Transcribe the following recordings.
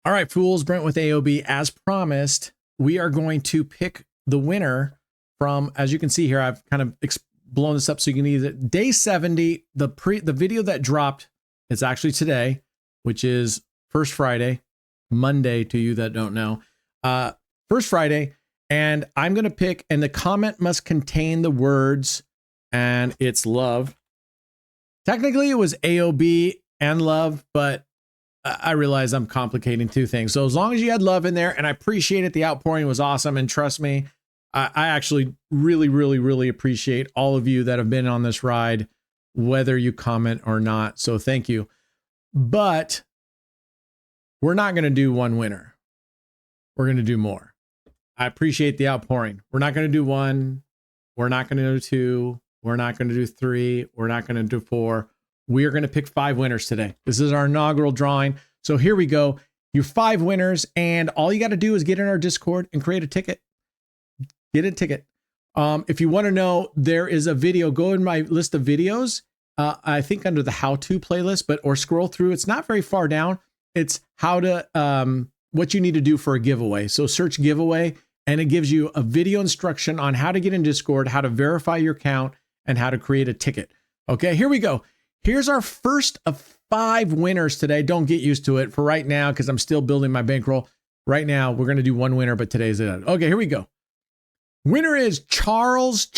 All right, fools, Brent with AOB. As promised, we are going to pick the winner from, as you can see here, I've kind of blown this up so you can use it. Day 70, the video that dropped, it's actually today, which is first Friday, Monday to you that don't know. First Friday, and I'm going to pick, and the comment must contain the words, and it's love. Technically, it was AOB and love, but I realize I'm complicating two things. So as long as you had love in there, and I appreciate it, the outpouring was awesome. And trust me, I actually really appreciate all of you that have been on this ride, whether you comment or not. So thank you. But we're not going to do one winner. We're going to do more. I appreciate the outpouring. We're not going to do one. We're not going to do two. We're not going to do three. We're not going to do four. We are going to pick 5 winners today. This is our inaugural drawing. So here we go. Your 5 winners. And all you got to do is get in our Discord and create a ticket. Get a ticket. If you want to know, there is a video. Go in my list of videos. I think under the how-to playlist, or scroll through. It's not very far down. It's how to, what you need to do for a giveaway. So search giveaway, and it gives you a video instruction on how to get in Discord, how to verify your account, and how to create a ticket. Okay, here we go. Here's our first of 5 winners today. Don't get used to it for right now because I'm still building my bankroll. Right now, we're going to do one winner, but today's it. Okay, here we go. Winner is Charles.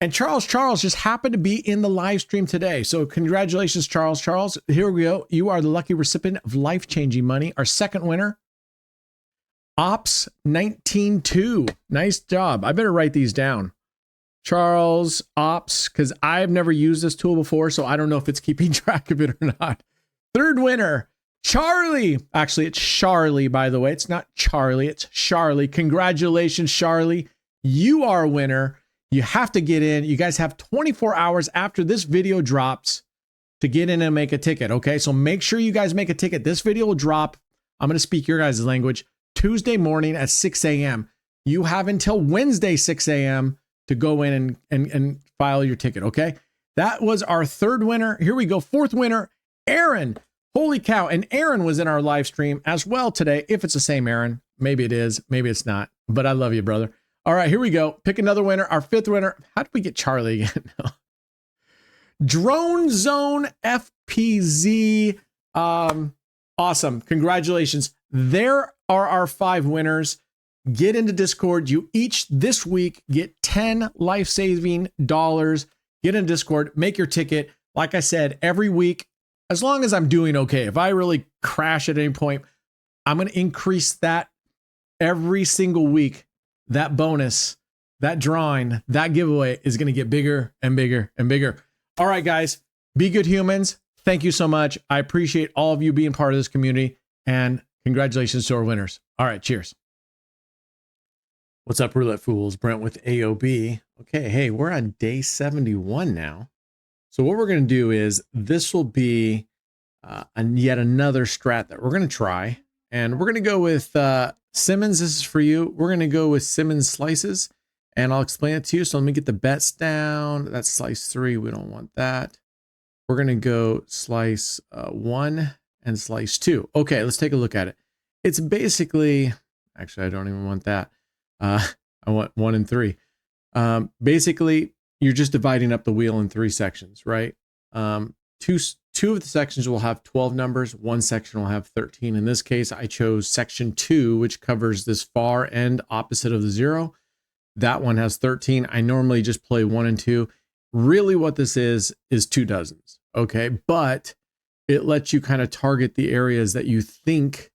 And Charles just happened to be in the live stream today. So congratulations, Charles. Here we go. You are the lucky recipient of life-changing money. Our second winner, Ops 192. Nice job. I better write these down. Charles, Ops, because I've never used this tool before, so I don't know if it's keeping track of it or not. Third winner, Charlie. Actually, it's Charlie, by the way. It's not Charlie, it's Charlie. Congratulations, Charlie. You are a winner. You have to get in. You guys have 24 hours after this video drops to get in and make a ticket, okay? So make sure you guys make a ticket. This video will drop, I'm going to speak your guys' language, Tuesday morning at 6 a.m. You have until Wednesday, 6 a.m. to go in and file your ticket, okay? That was our third winner. Here we go. Fourth winner, Aaron. Holy cow. And Aaron was in our live stream as well today. If it's the same Aaron, maybe it is, maybe it's not, but I love you, brother. All right, here we go. Pick another winner. Our fifth winner. How did we get Charlie again? Drone Zone FPZ. Awesome. Congratulations. There are our 5 winners. Get into Discord. You each this week get 10 life-saving dollars. Get in Discord, make your ticket. Like I said, every week, as long as I'm doing okay, if I really crash at any point, I'm going to increase that every single week. That bonus, that drawing, that giveaway is going to get bigger and bigger and bigger. All right, guys, be good humans. Thank you so much. I appreciate all of you being part of this community, and congratulations to our winners. All right, cheers. What's up, Roulette Fools? Brent with AOB. Okay, hey, we're on day 71 now. So what we're going to do is this will be yet another strat that we're going to try. And we're going to go with Simmons. This is for you. We're going to go with Simmons slices, and I'll explain it to you. So let me get the bets down. That's slice 3. We don't want that. We're going to go slice 1 and slice 2. Okay, let's take a look at it. It's basically, actually, I don't even want that. I want 1 and 3. Basically, you're just dividing up the wheel in 3 sections, right? Two of the sections will have 12 numbers. 1 section will have 13. In this case, I chose section 2, which covers this far end opposite of the 0. That one has 13. I normally just play 1 and 2. Really what this is 2 dozens. Okay. But it lets you kind of target the areas that you think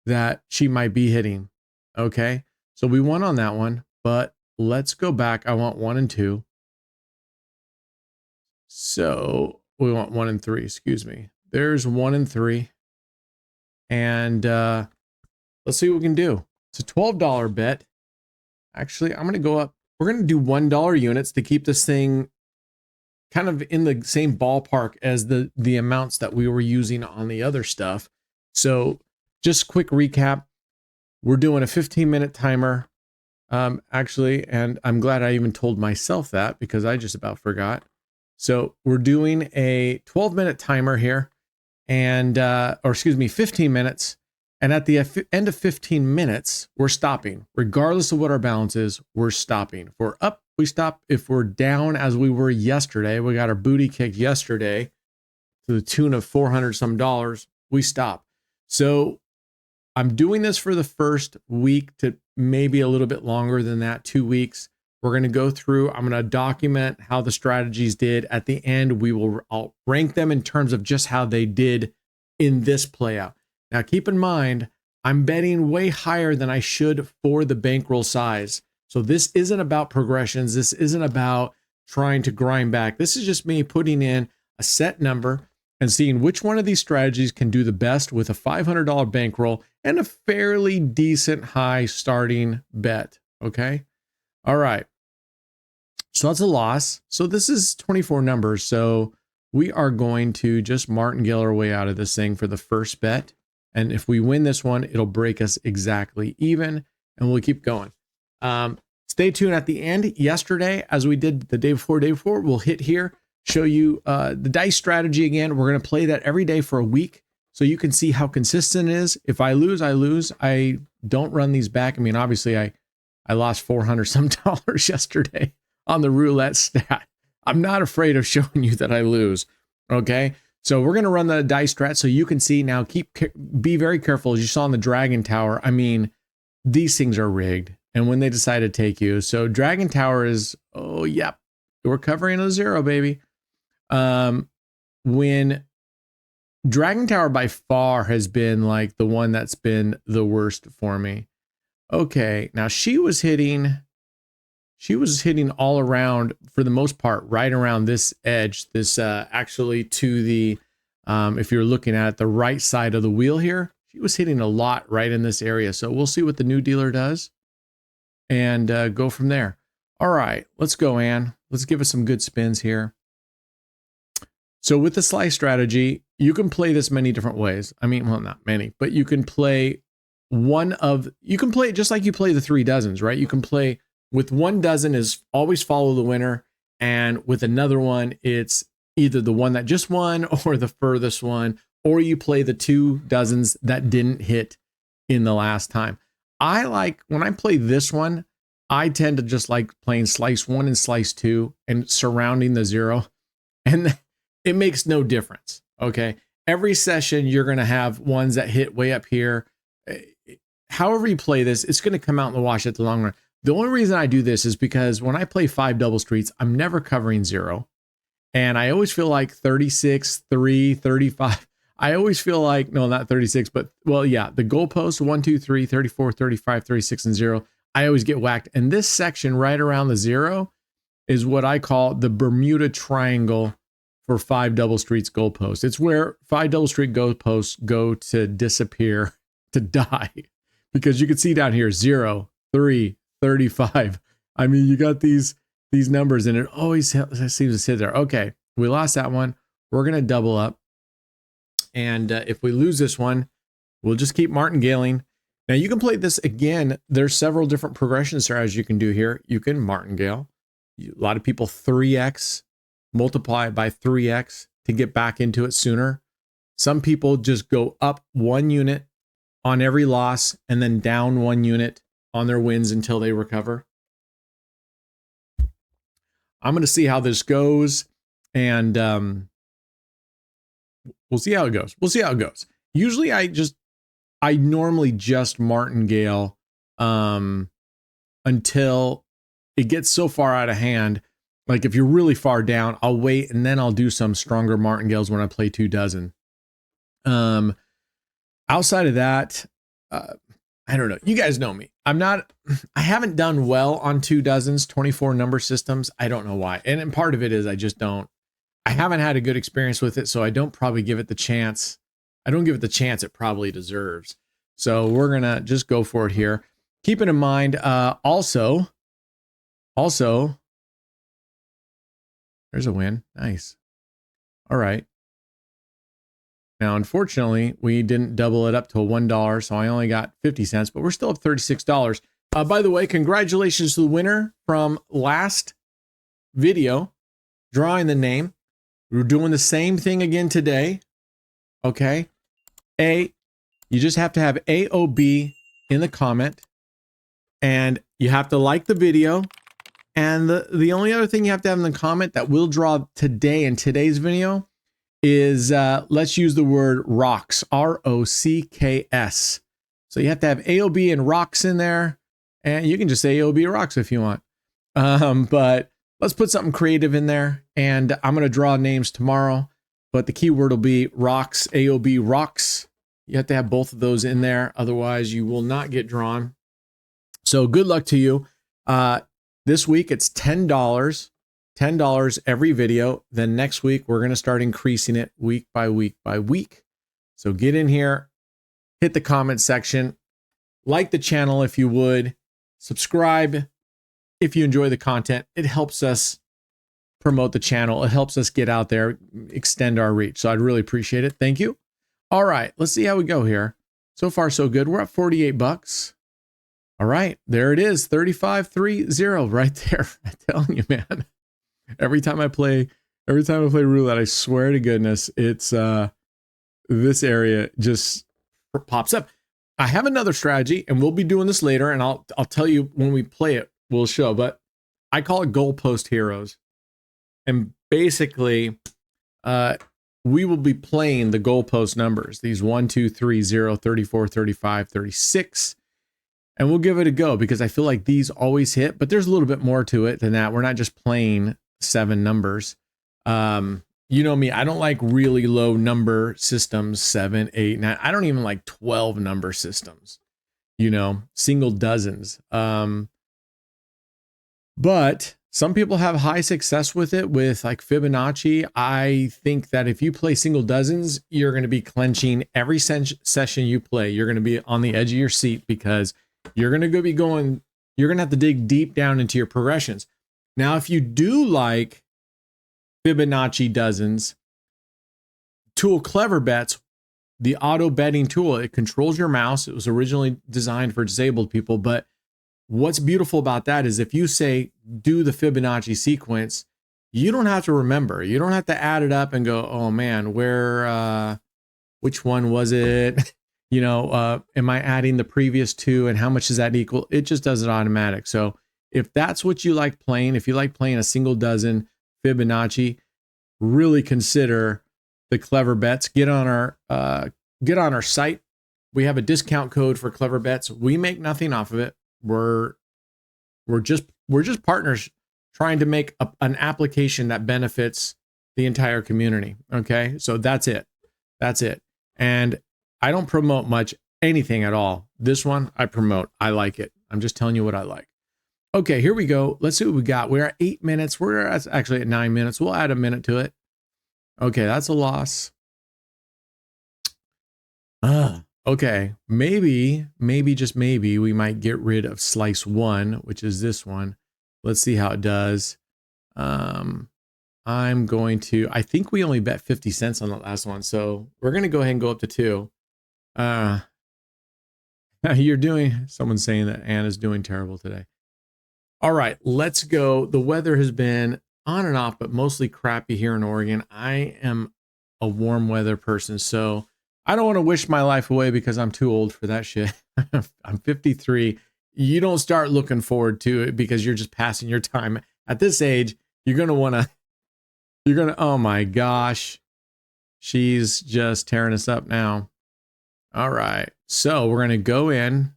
that she might be hitting. Okay. So we won on that one, but let's go back. I want 1 and 2. So we want 1 and 3, excuse me. There's 1 and 3. And let's see what we can do. It's a $12 bet. Actually, I'm going to go up. We're going to do $1 units to keep this thing kind of in the same ballpark as the amounts that we were using on the other stuff. So just quick recap. We're doing a 15-minute timer. Actually, and I'm glad I even told myself that because I just about forgot. So we're doing a 12-minute timer here, and or excuse me, 15 minutes, And at the end of 15 minutes, we're stopping. Regardless of what our balance is, we're stopping. If we're up, we stop. If we're down as we were yesterday, we got our booty kicked yesterday to the tune of $400 some, we stop. So I'm doing this for the first week to maybe a little bit longer than that, 2 weeks. We're going to go through, I'm going to document how the strategies did. At the end, I'll rank them in terms of just how they did in this play out. Now, keep in mind, I'm betting way higher than I should for the bankroll size. So this isn't about progressions. This isn't about trying to grind back. This is just me putting in a set number and seeing which one of these strategies can do the best with a $500 bankroll and a fairly decent high starting bet. Okay. All right. So that's a loss. So this is 24 numbers. So we are going to just martingale our way out of this thing for the first bet. And if we win this one, it'll break us exactly even, and we'll keep going. Stay tuned at the end. Yesterday, as we did the day before, we'll hit here, show you the dice strategy again. We're going to play that every day for a week so you can see how consistent it is. If I lose, I lose. I don't run these back. I mean, obviously, I lost $400 some yesterday on the roulette stat. I'm not afraid of showing you that I lose. Okay. So we're going to run the dice strat so you can see now. Be very careful. As you saw in the Dragon Tower, I mean, these things are rigged. And when they decide to take you, so Dragon Tower is, oh, yep, we're covering a zero, baby. When Dragon Tower by far has been like the one that's been the worst for me. Okay, now she was hitting all around for the most part, right around this edge, this actually to the, if you're looking at the right side of the wheel here, she was hitting a lot right in this area. So we'll see what the new dealer does and go from there. All right, let's go, Ann. Let's give us some good spins here. So with the slice strategy, you can play this many different ways. I mean, well, not many, but you can play it just like you play the 3 dozens, right? You can play with 1 dozen is always follow the winner. And with another one, it's either the one that just won or the furthest one, or you play the 2 dozens that didn't hit in the last time. When I play this one, I tend to just like playing slice 1 and slice 2 and surrounding the 0. And it makes no difference. Okay. Every session, you're going to have ones that hit way up here. However you play this, it's going to come out in the wash at the long run. The only reason I do this is because when I play 5 double streets, I'm never covering 0. And I always feel like 36, 3, 35. I always feel like, no, not 36, but well, yeah, the goalposts 1, 2, 3, 34, 35, 36, and 0. I always get whacked. And this section right around the 0 is what I call the Bermuda Triangle for 5 double streets goalposts. It's where 5 double street goalposts go to disappear, to die. Because you can see down here, 0, 3, 35. I mean, you got these numbers and it always seems to sit there. Okay, we lost that one. We're going to double up. And if we lose this one, we'll just keep martingaling. Now you can play this again. There's several different progression strategies you can do here. You can martingale. A lot of people 3x, multiply it by 3x to get back into it sooner. Some people just go up 1 unit on every loss and then down 1 unit on their wins until they recover. I'm going to see how this goes, and we'll see how it goes. Usually I normally just martingale until it gets so far out of hand. Like if you're really far down, I'll wait and then I'll do some stronger martingales when I play 2 dozen. Outside of that, I don't know. You guys know me. I haven't done well on 2 dozens, 24 number systems. I don't know why. And part of it is I haven't had a good experience with it. So I don't probably give it the chance. I don't give it the chance it probably deserves. So we're going to just go for it here. Keep it in mind. Also, there's a win. Nice. All right. Now, unfortunately, we didn't double it up to $1, so I only got 50 cents, but we're still up $36. By the way, congratulations to the winner from last video, drawing the name. We're doing the same thing again today. Okay. You just have to have AOB in the comment, and you have to like the video. And the only other thing you have to have in the comment that we'll draw today in today's video is, let's use the word rocks, ROCKS. So you have to have AOB and rocks in there, and you can just say AOB rocks if you want. But let's put something creative in there, and I'm going to draw names tomorrow, but the keyword will be rocks, AOB rocks. You have to have both of those in there. Otherwise you will not get drawn. So good luck to you. This week it's $10, $10 every video. Then next week, we're going to start increasing it week by week by week. So get in here, hit the comment section, like the channel if you would, subscribe if you enjoy the content. It helps us promote the channel. It helps us get out there, extend our reach. So I'd really appreciate it. Thank you. All right, let's see how we go here. So far, so good. We're at 48 bucks. All right, there it is, 35.30 right there. I'm telling you, man. Every time I play roulette, I swear to goodness, it's this area just pops up. I have another strategy, and we'll be doing this later, and I'll tell you when we play it, we'll show. But I call it goalpost heroes, and basically, we will be playing the goalpost numbers. These 1, 2, 3, 0, 34, 35, 36. And we'll give it a go because I feel like these always hit, but there's a little bit more to it than that. We're not just playing 7 numbers. You know me, I don't like really low number systems, 7, 8, 9. I don't even like 12 number systems, you know, single dozens. But some people have high success with it, with like Fibonacci. I think that if you play single dozens, you're going to be clenching every session you play. You're going to be on the edge of your seat because you're going to be going, you're going to have to dig deep down into your progressions. Now, if you do like Fibonacci dozens, tool Clever Bets, the auto betting tool, it controls your mouse. It was originally designed for disabled people, but what's beautiful about that is if you say, do the Fibonacci sequence, you don't have to remember. You don't have to add it up and go, oh man, which one was it? You know, am I adding the previous 2 and how much does that equal? It just does it automatic. So if that's what you like playing, if you like playing a single dozen Fibonacci, really consider the Clever Bets. Get on our site. We have a discount code for Clever Bets. We make nothing off of it. We're just partners trying to make an application that benefits the entire community. Okay, so that's it. And I don't promote much anything at all. This one I promote. I like it. I'm just telling you what I like. Okay, here we go. Let's see what we got. We're at 8 minutes. We're actually at 9 minutes. We'll add a minute to it. Okay, that's a loss. Okay, maybe just maybe we might get rid of slice 1, which is this one. Let's see how it does. I'm going to, I think we only bet 50 cents on the last one. So we're going to go ahead and go up to 2. Someone's saying that Anna's doing terrible today. All right, let's go. The weather has been on and off, but mostly crappy here in Oregon. I am a warm weather person, so I don't want to wish my life away because I'm too old for that shit. I'm 53. You don't start looking forward to it because you're just passing your time. At this age, oh my gosh, she's just tearing us up now. All right, so we're going to go in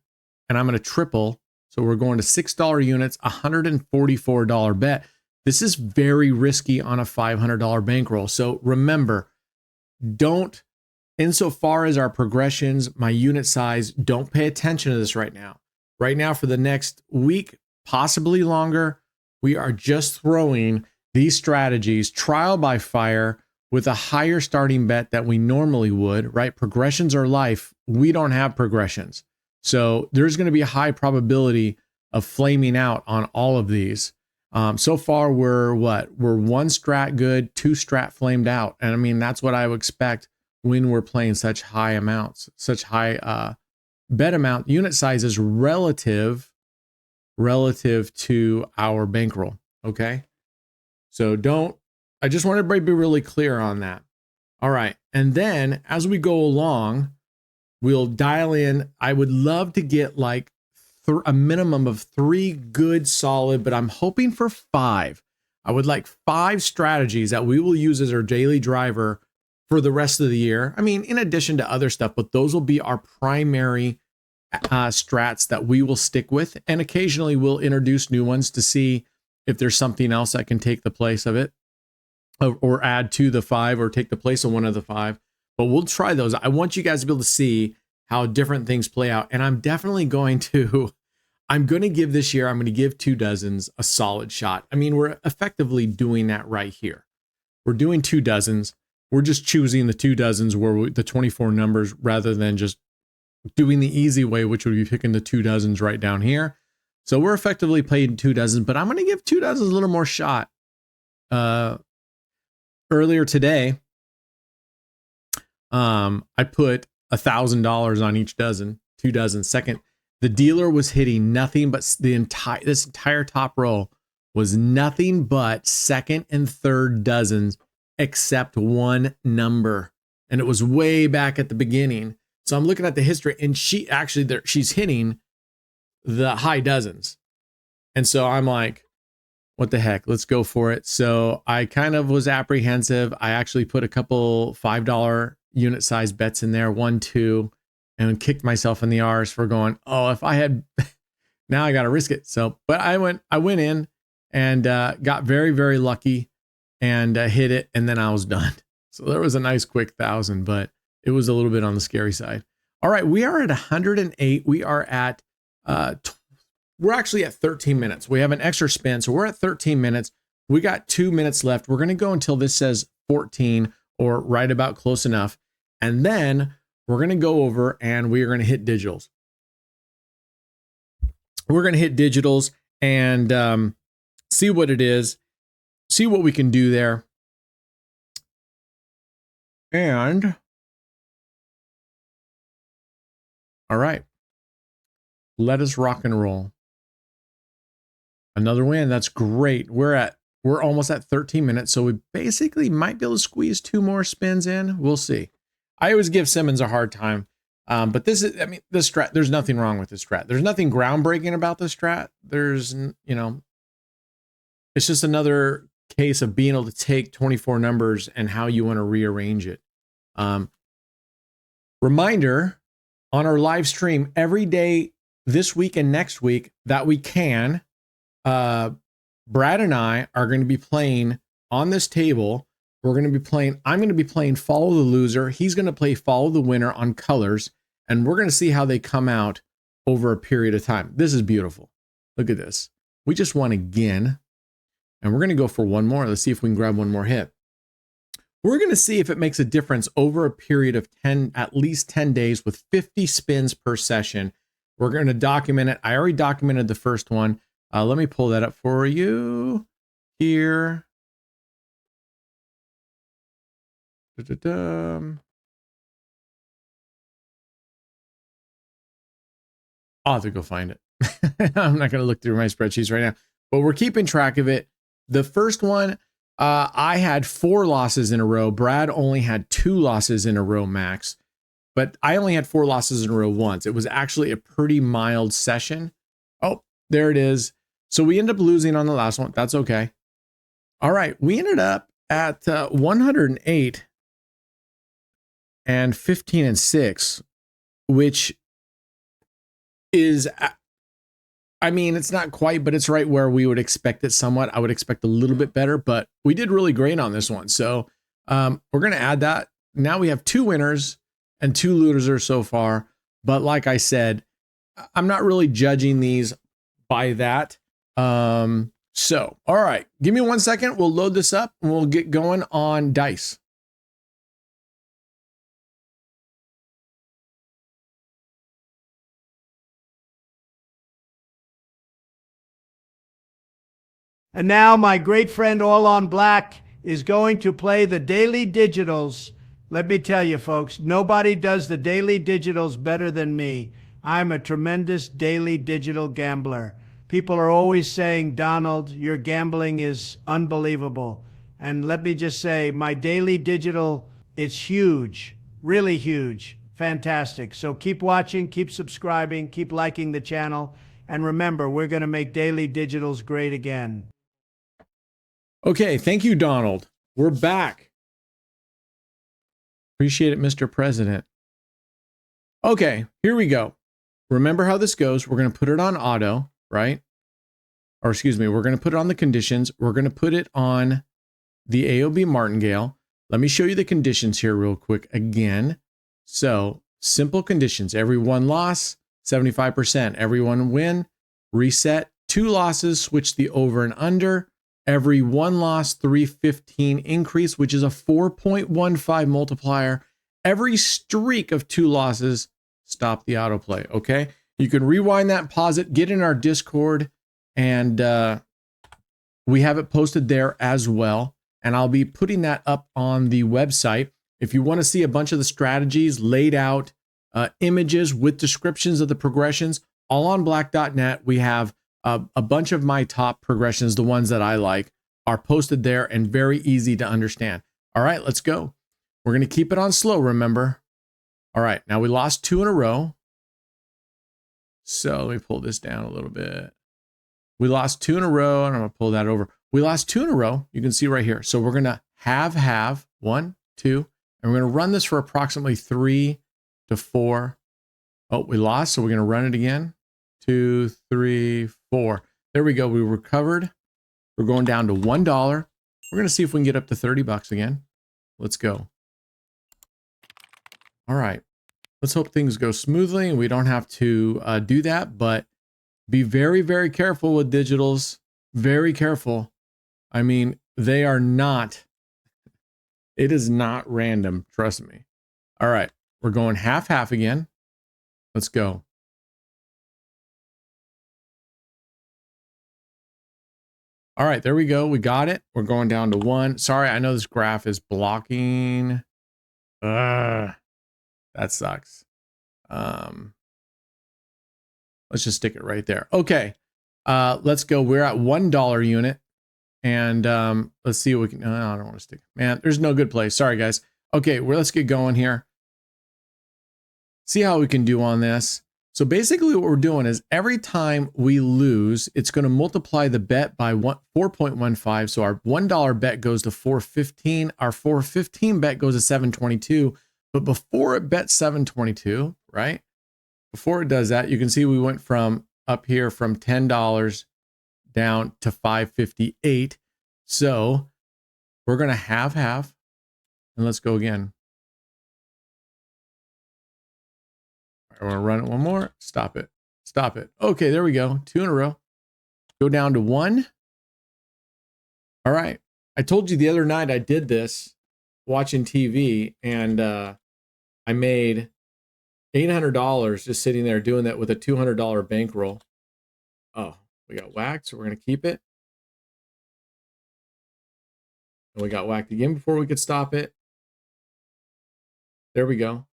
and I'm going to triple. So we're going to $6 units, $144 bet. This is very risky on a $500 bankroll. So remember, insofar as our progressions, my unit size, don't pay attention to this right now. Right now, for the next week, possibly longer, we are just throwing these strategies trial by fire with a higher starting bet that we normally would, right? Progressions are life. We don't have progressions. So there's going to be a high probability of flaming out on all of these. So far, we're 1 strat good, 2 strat flamed out. And I mean, that's what I would expect when we're playing such high amounts, such high bet amount, unit sizes relative to our bankroll. Okay. So I just want everybody to be really clear on that. All right. And then as we go along, We'll dial in. I would love to get like a minimum of 3 good solid, but I'm hoping for 5. I would like 5 strategies that we will use as our daily driver for the rest of the year. I mean, in addition to other stuff, but those will be our primary strats that we will stick with. And occasionally we'll introduce new ones to see if there's something else that can take the place of it, or add to the 5 or take the place of one of the 5. But we'll try those. I want you guys to be able to see how different things play out. And I'm definitely going to give this year, I'm going to give 2 dozens a solid shot. I mean, we're effectively doing that right here. We're doing 2 dozens. We're just choosing the 2 dozens where the 24 numbers, rather than just doing the easy way, which would be picking the 2 dozens right down here. So we're effectively playing 2 dozens, but I'm going to give 2 dozens a little more shot. Earlier today, I put $1,000 on each dozen, 2 dozens. Second, the dealer was hitting nothing but this entire top row was nothing but second and third dozens, except one number. And it was way back at the beginning. So I'm looking at the history, and she's hitting the high dozens. And so I'm like, what the heck? Let's go for it. So I kind of was apprehensive. I actually put a couple $5 unit size bets in there, 1, 2, and kicked myself in the arse for going, oh, if I had, now I got to risk it. So, but I went in and got very, very lucky and hit it. And then I was done. So there was a nice quick 1,000, but it was a little bit on the scary side. All right. We are at 108. We are at, we're actually at 13 minutes. We have an extra spin. So we're at 13 minutes. We got 2 minutes left. We're going to go until this says 14 or right about close enough. And then we're going to go over and we are going to hit digitals. We're going to hit digitals and see what it is, see what we can do there. And all right, let us rock and roll. Another win. That's great. We're almost at 13 minutes. So we basically might be able to squeeze 2 more spins in. We'll see. I always give Simmons a hard time. But this is, I mean, this strat, there's nothing wrong with this strat. There's nothing groundbreaking about this strat. There's, it's just another case of being able to take 24 numbers and how you want to rearrange it. Reminder on our live stream every day this week and next week that we can, Brad and I are going to be playing on this table. I'm going to be playing Follow the Loser. He's going to play Follow the Winner on colors. And we're going to see how they come out over a period of time. This is beautiful. Look at this. We just won again. And we're going to go for one more. Let's see if we can grab one more hit. We're going to see if it makes a difference over a period of at least 10 days with 50 spins per session. We're going to document it. I already documented the first one. Let me pull that up for you here. I'll have to go find it. I'm not going to look through my spreadsheets right now, but we're keeping track of it. The first one, I had 4 losses in a row. Brad only had 2 losses in a row max, but I only had 4 losses in a row once. It was actually a pretty mild session. Oh, there it is. So we ended up losing on the last one. That's okay. All right. We ended up at 108 and 15 and 6, which is, I mean, it's not quite, but it's right where we would expect it somewhat. I would expect a little bit better, but we did really great on this one. So we're going to add that. Now we have 2 winners and 2 losers so far. But like I said, I'm not really judging these by that. So, all right, give me 1 second. We'll load this up and we'll get going on dice. And now my great friend All on Black is going to play the daily digitals. Let me tell you, folks, nobody does the daily digitals better than me. I'm a tremendous daily digital gambler. People are always saying, Donald, your gambling is unbelievable. And let me just say, my daily digital, it's huge, really huge. fantastic. So keep watching, keep subscribing, keep liking the channel. And remember, we're going to make Daily Digitals great again. Okay, thank you, Donald. We're back. Appreciate it, Mr. President. Okay, here we go. Remember how this goes. We're going to put it on auto, right? Or excuse me, we're going to put it on the conditions. We're going to put it on the AOB martingale. Let me show you the conditions here real quick again. So simple conditions, every one loss, 75%, every one win, reset, 2 losses, switch the over and under, every one loss, 315 increase, which is a 4.15 multiplier, every streak of 2 losses, stop the autoplay. Okay. You can rewind that, pause it, get in our Discord, and we have it posted there as well. And I'll be putting that up on the website. If you want to see a bunch of the strategies laid out, images with descriptions of the progressions, allonblack.net, we have a bunch of my top progressions, the ones that I like, are posted there and very easy to understand. All right, let's go. We're going to keep it on slow, remember? All right, now we lost 2 in a row. So let me pull this down a little bit. We lost 2 in a row, and I'm going to pull that over. We lost 2 in a row. You can see right here. So we're going to have 1, 2, and we're going to run this for approximately 3 to 4. Oh, we lost. So we're going to run it again. 2, 3, 4. There we go. We recovered. We're going down to $1. We're going to see if we can get up to 30 bucks again. Let's go. All right. Let's hope things go smoothly and we don't have to do that, but be very, very careful with digitals. Very careful. I mean, they are not, it is not random. Trust me. All right. We're going half again. Let's go. All right, there we go. We got it. We're going down to 1. Sorry, I know this graph is blocking. That sucks. Let's just stick it right there. Okay. Let's go. We're at $1 unit. And let's see what we can. No, I don't want to stick. Man, there's no good place. Sorry, guys. Okay, well, let's get going here. See how we can do on this. So basically what we're doing is every time we lose, it's going to multiply the bet by 4.15. So our $1 bet goes to 415. Our 415 bet goes to 722. But before it bets 722, right? Before it does that, you can see we went from up here from $10 down to 558. So we're going to have, and let's go again. I want to run it one more. Stop it. Stop it. Okay, there we go. 2 in a row. Go down to 1. All right. I told you the other night I did this watching TV, and I made $800 just sitting there doing that with a $200 bankroll. Oh, we got whacked, so we're going to keep it. And we got whacked again before we could stop it. There we go.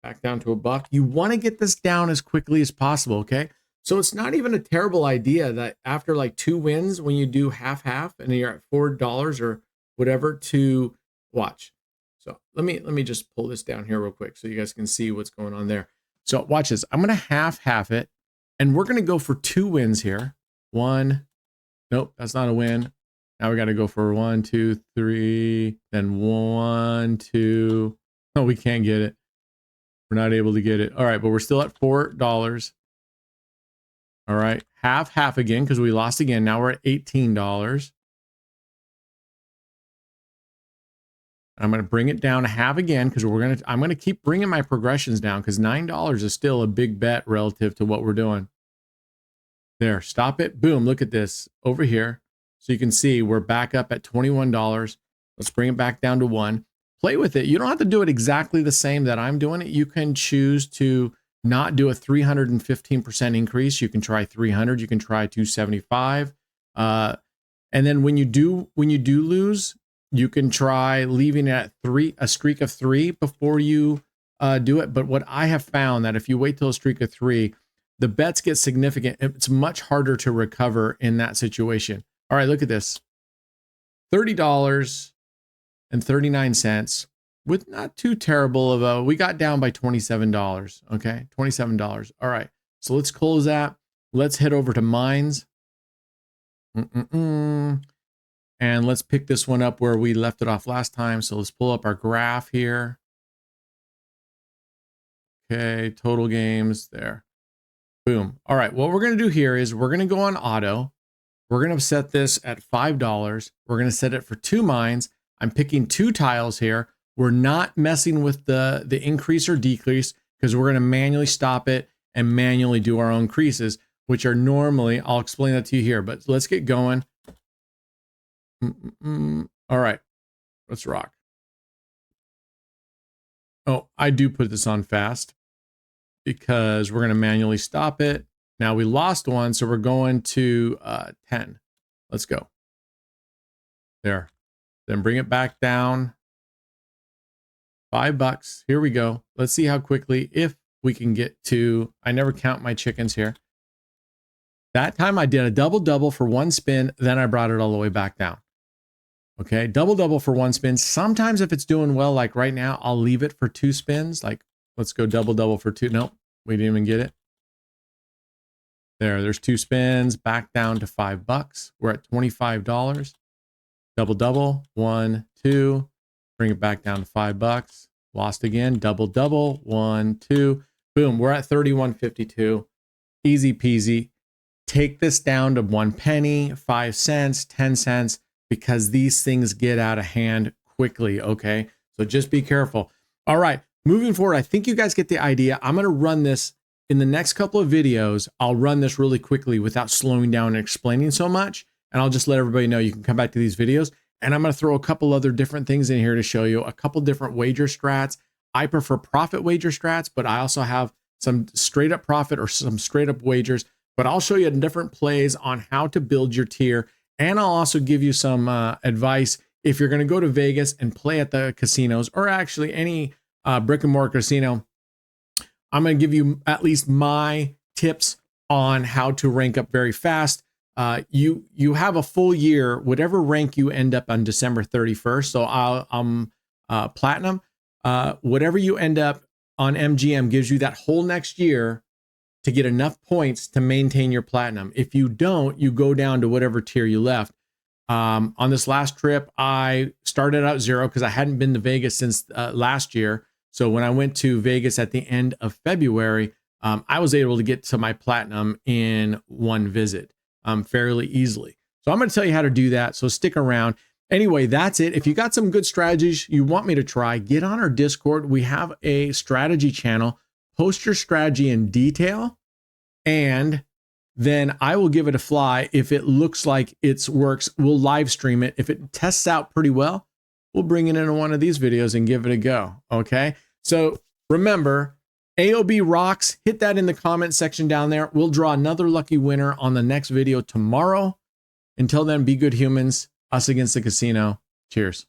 Back down to $1. You want to get this down as quickly as possible, okay? So it's not even a terrible idea that after like 2 wins, when you do half and you're at $4 or whatever, to watch. So let me just pull this down here real quick so you guys can see what's going on there. So watch this. I'm going to half it, and we're going to go for 2 wins here. 1. Nope, that's not a win. Now we got to go for 1, 2, 3, then 1, 2. Oh, we can't get it. We're not able to get it. All right, but we're still at $4. All right, half again because we lost again. Now we're at $18. I'm going to bring it down to half again because I'm going to keep bringing my progressions down because $9 is still a big bet relative to what we're doing. There, stop it. Boom, look at this over here. So you can see we're back up at $21. Let's bring it back down to 1. Play with it. You don't have to do it exactly the same that I'm doing it. You can choose to not do a 315% increase. You can try 300. You can try 275. And then when you do lose, you can try leaving it at 3, a streak of 3 before you do it. But what I have found that if you wait till a streak of 3, the bets get significant. It's much harder to recover in that situation. All right, look at this. $30.39. with not too terrible of a, we got down by $27. Okay. $27. All right. So let's close that. Let's head over to mines. And let's pick this one up where we left it off last time. So let's pull up our graph here. Okay. Total games there. Boom. All right. What we're going to do here is we're going to go on auto. We're going to set this at $5. We're going to set it for 2 mines. I'm picking 2 tiles here. We're not messing with the increase or decrease because we're going to manually stop it and manually do our own creases, which are normally, I'll explain that to you here, but let's get going. All right, let's rock. Oh, I do put this on fast because we're going to manually stop it. Now we lost one, so we're going to 10. Let's go. There. Then bring it back down. $5. Here we go. Let's see how quickly, if we can get to, I never count my chickens here. That time I did a double for 1 spin, then I brought it all the way back down. Okay, double for 1 spin. Sometimes if it's doing well, like right now, I'll leave it for 2 spins. Like, let's go double for 2. Nope, we didn't even get it. There's 2 spins, back down to $5. We're at $25. Double, 1, 2. Bring it back down to $5. Lost again. Double, 1, 2. Boom. We're at $31.52. Easy peasy. Take this down to 1 penny, 5 cents, 10 cents, because these things get out of hand quickly. Okay. So just be careful. All right. Moving forward, I think you guys get the idea. I'm going to run this in the next couple of videos. I'll run this really quickly without slowing down and explaining so much. And I'll just let everybody know you can come back to these videos. And I'm going to throw a couple other different things in here to show you a couple different wager strats. I prefer profit wager strats, but I also have some straight up profit or some straight up wagers. But I'll show you different plays on how to build your tier. And I'll also give you some advice if you're going to go to Vegas and play at the casinos, or actually any brick and mortar casino. I'm going to give you at least my tips on how to rank up very fast. You have a full year, whatever rank you end up on December 31st. So I'm platinum. Whatever you end up on MGM gives you that whole next year to get enough points to maintain your platinum. If you don't, you go down to whatever tier you left. On this last trip, I started out 0 because I hadn't been to Vegas since last year. So when I went to Vegas at the end of February, I was able to get to my platinum in 1 visit fairly easily. So I'm going to tell you how to do that. So stick around. Anyway, that's it. If you got some good strategies you want me to try, get on our Discord. We have a strategy channel. Post your strategy in detail, and then I will give it a fly. If it looks like it works, we'll live stream it. If it tests out pretty well, we'll bring it into one of these videos and give it a go. Okay. So remember, AOB rocks. Hit that in the comment section down there. We'll draw another lucky winner on the next video tomorrow. Until then, be good humans. Us against the casino. Cheers.